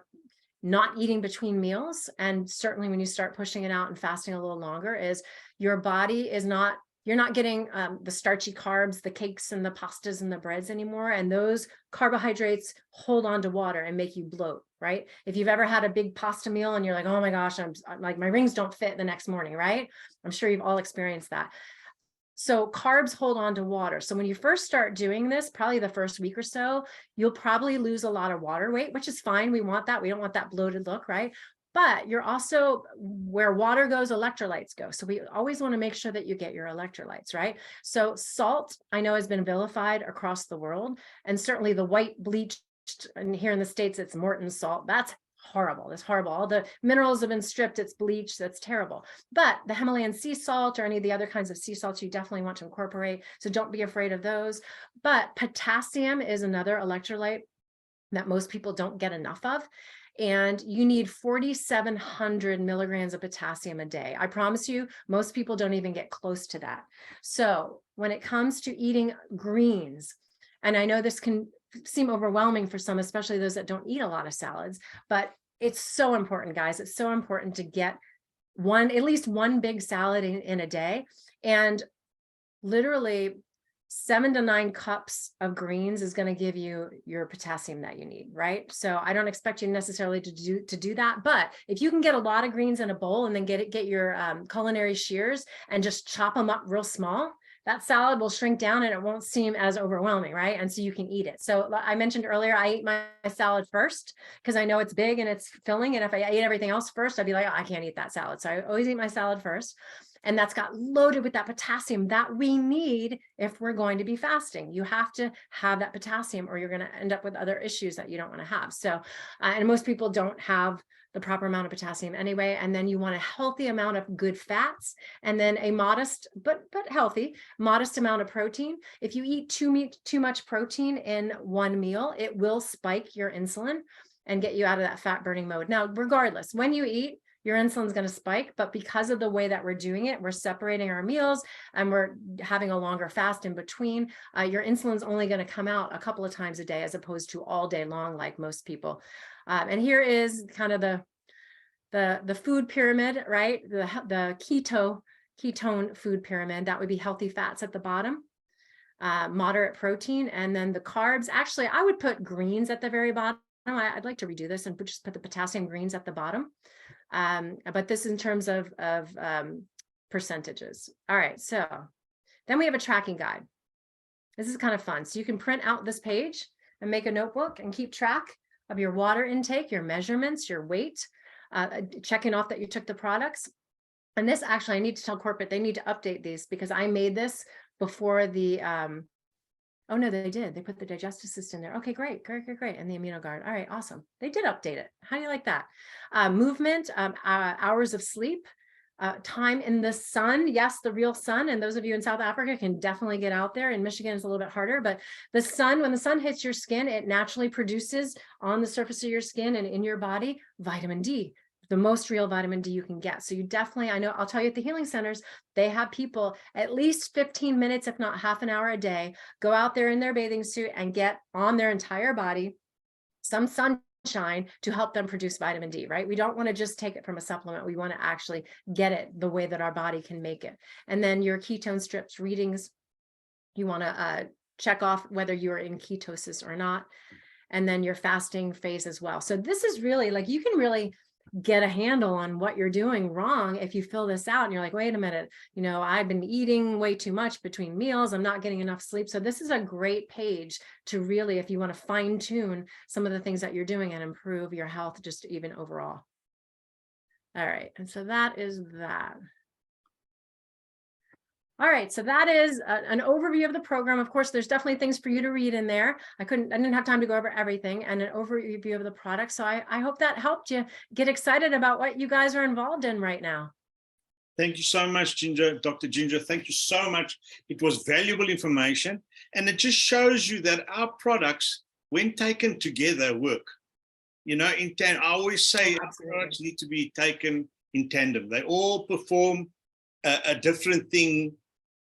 not eating between meals, and certainly when you start pushing it out and fasting a little longer, is your body is not, you're not getting the starchy carbs, the cakes and the pastas and the breads anymore. And those carbohydrates hold on to water and make you bloat, right? If you've ever had a big pasta meal and you're like, oh my gosh, I'm like, my rings don't fit the next morning, right? I'm sure you've all experienced that. So carbs hold on to water. So when you first start doing this, probably the first week or so, you'll probably lose a lot of water weight, which is fine. We want that. We don't want that bloated look, right? But you're also, where water goes, electrolytes go. So we always want to make sure that you get your electrolytes, right? So salt, I know, has been vilified across the world. And certainly the white bleached, and here in the States, it's Morton salt. That's horrible. That's horrible. All the minerals have been stripped. It's bleached. That's terrible. But the Himalayan sea salt or any of the other kinds of sea salts, you definitely want to incorporate. So don't be afraid of those. But potassium is another electrolyte that most people don't get enough of. And you need 4,700 milligrams of potassium a day. I promise you, most people don't even get close to that. So when it comes to eating greens, and I know this can seem overwhelming for some, especially those that don't eat a lot of salads, but it's so important, guys. It's so important to get at least one big salad in a day. And literally 7 to 9 cups of greens is going to give you your potassium that you need, right? So I don't expect you necessarily to do that, but if you can get a lot of greens in a bowl and then get your culinary shears and just chop them up real small, that salad will shrink down and it won't seem as overwhelming, right? And so you can eat it. So I mentioned earlier, I eat my salad first because I know it's big and it's filling. And if I ate everything else first, I'd be like, oh, I can't eat that salad. So I always eat my salad first. And that's got loaded with that potassium that we need if we're going to be fasting. You have to have that potassium or you're going to end up with other issues that you don't want to have. So, and most people don't have the proper amount of potassium anyway. And then you want a healthy amount of good fats, and then a modest, but healthy, modest amount of protein. If you eat too much protein in one meal, it will spike your insulin and get you out of that fat burning mode. Now, regardless, when you eat, your insulin is going to spike, but because of the way that we're doing it, we're separating our meals and we're having a longer fast in between. Your insulin is only going to come out a couple of times a day as opposed to all day long, like most people. And here is kind of the food pyramid, right? The ketone food pyramid. That would be healthy fats at the bottom, moderate protein, and then the carbs. Actually, I would put greens at the very bottom. I'd like to redo this and just put the potassium greens at the bottom. But this in terms of percentages. All right, so then we have a tracking guide. This is kind of fun. So you can print out this page and make a notebook and keep track of your water intake, your measurements, your weight, checking off that you took the products. And this actually, I need to tell corporate, they need to update these because I made this before the, oh no, they did. They put the digestive system there. Okay, great. And the ImmunoGuard. All right, awesome. They did update it. How do you like that? Movement, hours of sleep, time in the sun. Yes, the real sun. And those of you in South Africa can definitely get out there. In Michigan, it's a little bit harder, but the sun, when the sun hits your skin, it naturally produces on the surface of your skin and in your body, vitamin D, the most real vitamin D you can get. So you definitely, I know, I'll tell you at the healing centers, they have people at least 15 minutes, if not half an hour a day, go out there in their bathing suit and get on their entire body some sunshine to help them produce vitamin D, right? We don't want to just take it from a supplement. We want to actually get it the way that our body can make it. And then your ketone strips readings, you want to check off whether you're in ketosis or not. And then your fasting phase as well. So this is really like, you can really get a handle on what you're doing wrong if you fill this out and you're like, wait a minute, you know, I've been eating way too much between meals, I'm not getting enough sleep. So this is a great page to really, if you want to fine tune some of the things that you're doing and improve your health just even overall. All right, and so that is that. All right, so that is an overview of the program. Of course, there's definitely things for you to read in there. I didn't have time to go over everything, and an overview of the product. So I hope that helped you get excited about what you guys are involved in right now. Thank you so much, Ginger, Dr. Ginger. Thank you so much. It was valuable information, and it just shows you that our products, when taken together, work. You know, in tandem. I always say our products need to be taken in tandem. They all perform a different thing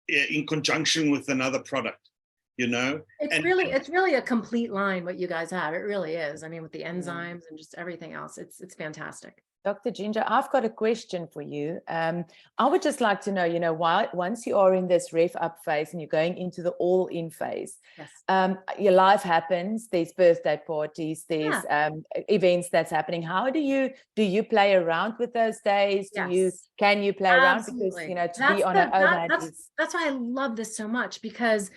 in conjunction with another product, you know. It's really a complete line what you guys have. It really is. I mean, with the enzymes and just everything else, it's fantastic. Dr. Ginger, I've got a question for you. I would just like to know, you know, once you are in this rev up phase and you're going into the all-in phase, yes. Your life happens, there's birthday parties, there's events that's happening. How do you play around with those days? Can you play around? Because, you know, to be on our own. That's why I love this so much, because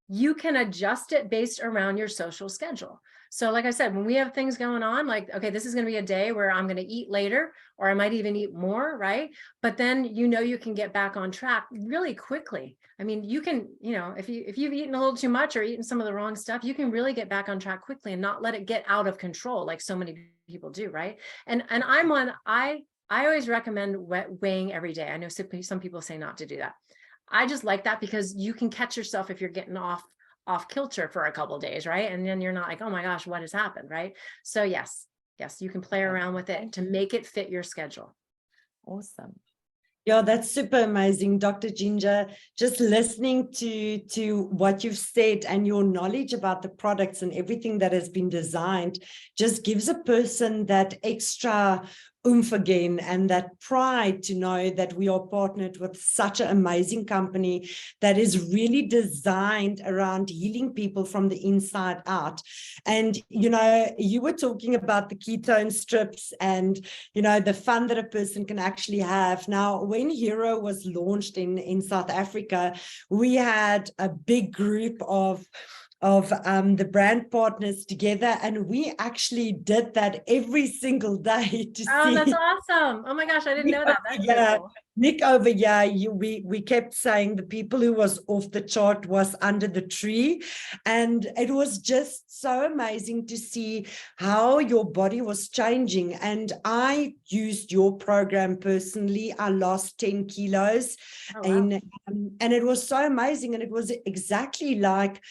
you can adjust it based around your social schedule. So like I said, when we have things going on, like, okay, this is going to be a day where I'm going to eat later, or I might even eat more, right? But then, you know, you can get back on track really quickly. I mean, you can, you know, if you've eaten a little too much or eaten some of the wrong stuff, you can really get back on track quickly and not let it get out of control like so many people do, right? And I always recommend weighing every day. I know some people say not to do that. I just like that because you can catch yourself if you're getting off kilter for a couple of days, right? And then you're not like, oh my gosh, what has happened, right? So yes, you can play around with it to make it fit your schedule. Awesome. Yeah, that's super amazing, Dr. Ginger. Just listening to what you've said and your knowledge about the products and everything that has been designed just gives a person that extra oomph again and that pride to know that we are partnered with such an amazing company that is really designed around healing people from the inside out. And, you know, you were talking about the ketone strips and, you know, the fun that a person can actually have. Now, when Hiro was launched in South Africa, we had a big group of the brand partners together, and we actually did that every single day to see. That's awesome. Oh my gosh, I didn't know that. That's so cool. Nick over here, we kept saying the people who was off the chart was under the tree, and it was just so amazing to see how your body was changing. And I used your program personally. I lost 10 kilos. Oh, wow. And it was so amazing, and it was exactly like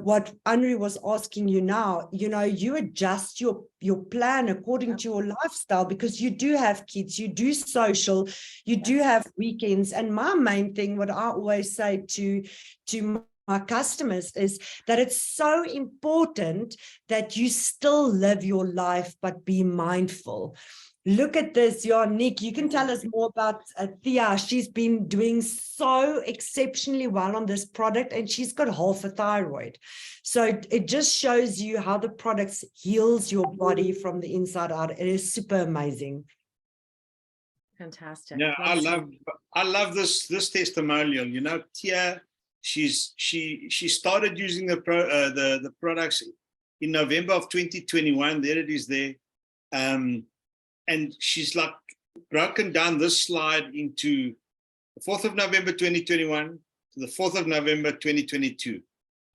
what Anri was asking you now. You know, you adjust your plan according to your lifestyle, because you do have kids, you do social, you do have weekends. And my main thing, what I always say to my customers, is that it's so important that you still live your life, but be mindful. Look at this. Nick, you can tell us more about Thea. She's been doing so exceptionally well on this product, and she's got half a thyroid. So it just shows you how the products heals your body from the inside out. It is super amazing. Fantastic. Yeah, I love this testimonial. You know, Tia, she started using the products in November of 2021. There it is there. And she's like broken down this slide into the 4th of November 2021, the 4th of November, 2022.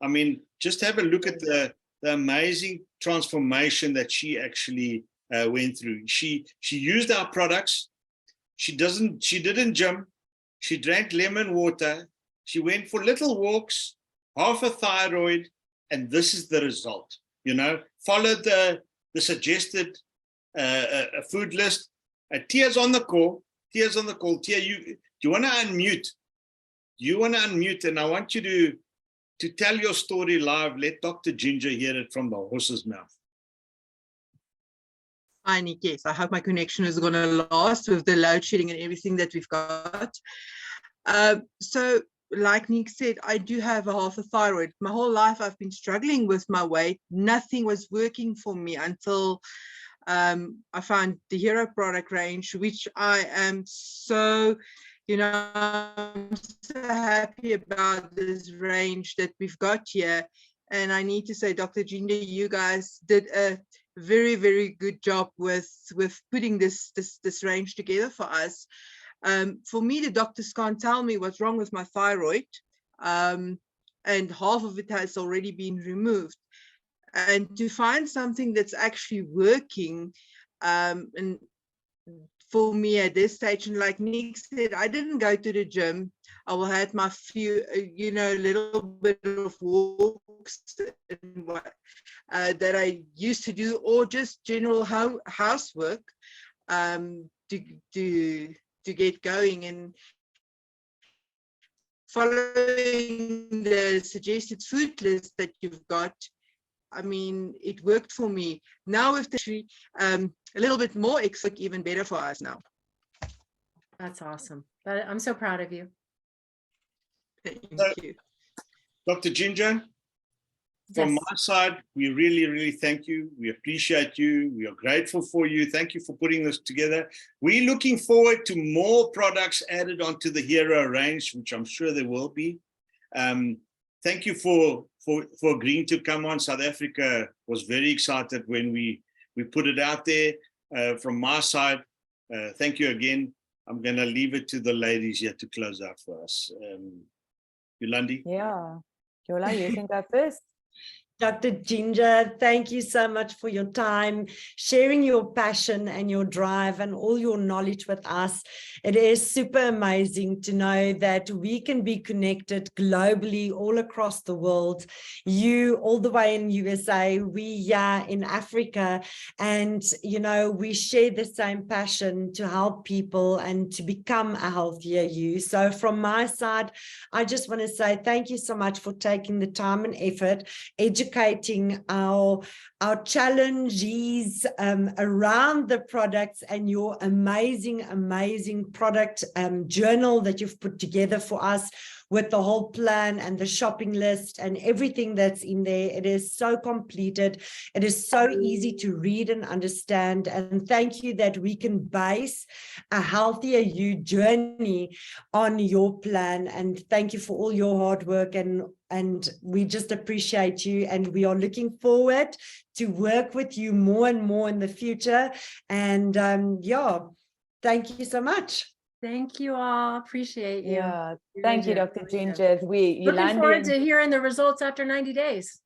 I mean, just have a look at the amazing transformation that she actually went through. She used our products. She didn't gym. She drank lemon water. She went for little walks, half a thyroid, and this is the result. You know, followed the suggested food list. Tia's on the call. Tia, do you want to unmute? And I want you to tell your story live. Let Dr. Ginger hear it from the horse's mouth. Hi, Nick. Yes, I hope my connection is going to last with the load shedding and everything that we've got. So, like Nick said, I do have a half a thyroid. My whole life I've been struggling with my weight. Nothing was working for me until I found the Hiro product range, which I am so, I'm so happy about this range that we've got here. And I need to say, Dr. Ginger, you guys did a very, very good job with putting this range together for us. For me, the doctors can't tell me what's wrong with my thyroid, and half of it has already been removed. And to find something that's actually working, and for me at this stage, and like Nick said, I didn't go to the gym. I will have my few, little bit of walks and what that I used to do, or just general housework to get going, and following the suggested food list that you've got. I mean, it worked for me. Now with the a little bit more, it's like even better for us now. That's awesome. But I'm so proud of you. Thank you. Dr. Ginger, from my side, we really, really thank you. We appreciate you. We are grateful for you. Thank you for putting this together. We're looking forward to more products added onto the Hiro range, which I'm sure there will be. Thank you for agreeing to come on. South Africa was very excited when we put it out there. From my side, thank you again. I'm going to leave it to the ladies here to close out for us. Yolandé? Yeah, Yola, you can go first. Dr. Ginger, thank you so much for your time, sharing your passion and your drive and all your knowledge with us. It is super amazing to know that we can be connected globally all across the world. You all the way in USA, we are in Africa, and we share the same passion to help people and to become a healthier you. So from my side, I just want to say thank you so much for taking the time and effort, educating our challenges around the products, and your amazing product journal that you've put together for us with the whole plan and the shopping list and everything that's in there. It is so completed. It is so easy to read and understand. And thank you that we can base a healthier you journey on your plan. And thank you for all your hard work. And we just appreciate you. And we are looking forward to work with you more and more in the future. And thank you so much. Thank you all. Appreciate you. Yeah, You thank you, really Dr. do. Ginger. Looking forward to hearing the results after 90 days.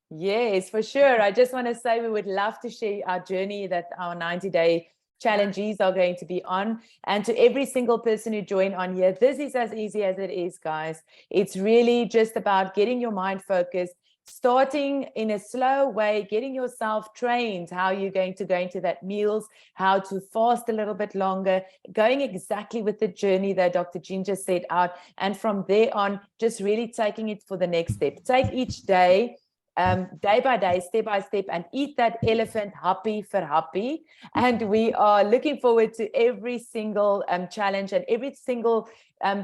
Yes, for sure. I just want to say we would love to share our journey that our 90-day challenges are going to be on. And to every single person who joined on here, this is as easy as it is, guys. It's really just about getting your mind focused, starting in a slow way, getting yourself trained, how you're going to go into that meals, how to fast a little bit longer, going exactly with the journey that Dr. Ginger set out. And from there on, just really taking it for the next step. Take each day, day by day, step by step, and eat that elephant happy for happy. And we are looking forward to every single challenge and every single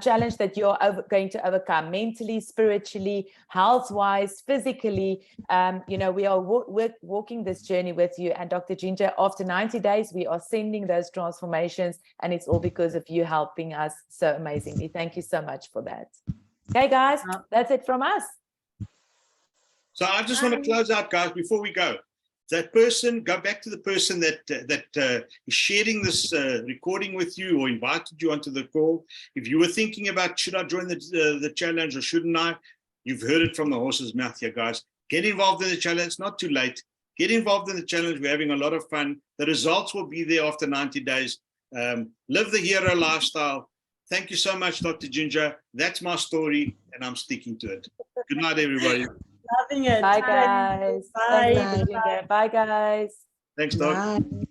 challenge that you're going to overcome mentally, spiritually, health-wise, physically. We are walking this journey with you. And Dr. Ginger, after 90 days, we are sending those transformations, and it's all because of you helping us so amazingly. Thank you so much for that. Okay, guys, that's it from us. So I just want to close out, guys, before we go. that person, go back to the person that is sharing this recording with you or invited you onto the call. If you were thinking about, should I join the challenge or shouldn't I? You've heard it from the horse's mouth here, guys. Get involved in the challenge. It's not too late. Get involved in the challenge. We're having a lot of fun. The results will be there after 90 days. Live the hero lifestyle. Thank you so much, Dr. Ginger. That's my story, and I'm sticking to it. Good night, everybody. Loving it. Bye, guys. Bye. Thanks, Dr. Ginger. Bye, guys. Thanks, Doc. Bye.